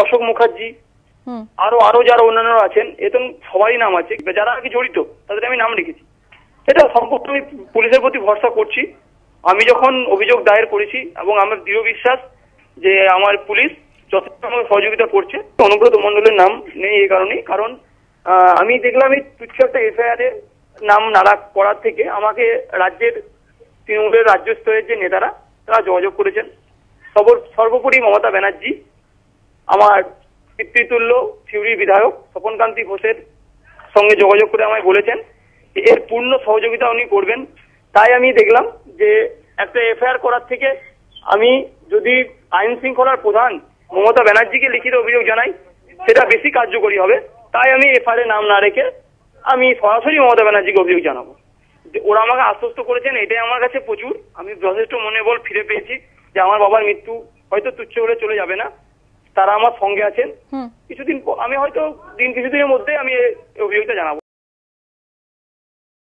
অশোক মুখার্জি, আরো আরো যারা অন্যান্যরা আছেন, এতে সবারই নাম আছে, যারা আর কি জড়িত তাদের আমি নাম রেখেছি। এটা সম্পূর্ণ আমি পুলিশের প্রতি ভরসা করছি। আমি যখন অভিযোগ দায়ের করেছি এবং আমার দৃঢ় বিশ্বাস যে আমার পুলিশ যথেষ্ট আমাকে সহযোগিতা করছে। অনুব্রত মণ্ডলের নাম নেই এই কারণেই, কারণ আমি দেখলাম এই তুচ্ছ একটা এফআইআর এর নাম নাড়া করার থেকে আমাকে রাজ্যের তৃণমূলের রাজ্য স্তরের যে নেতারা তারা যোগাযোগ করেছেন। সর্বোপরি মমতা ব্যানার্জি আমার পিতৃতুল্য সিউড়ির বিধায়ক স্বপনকান্তি ঘোষের সঙ্গে যোগাযোগ করে আমায় বলেছেন এর পূর্ণ সহযোগিতা উনি করবেন। তাই আমি দেখলাম যে একটা এফআইআর করার থেকে আমি যদি আইন শৃঙ্খলার প্রধান মমতা ব্যানার্জিকে লিখিত অভিযোগ জানাই সেটা বেশি কার্যকরী হবে। তাই আমি এফআইআর নাম না রেখে আমি সরাসরি মমতা ব্যানার্জিকে অভিযোগ জানাবো। ওরা আমাকে আশ্বস্ত করেছেন, এটাই আমার কাছে প্রচুর। আমি যথেষ্ট মনোবল ফিরে পেয়েছি যে আমার বাবার মৃত্যু হয়তো তুচ্ছ হলে চলে যাবে না, তারা আমার সঙ্গে আছেন। কিছুদিনের মধ্যে আমি অভিযোগটা জানাবো।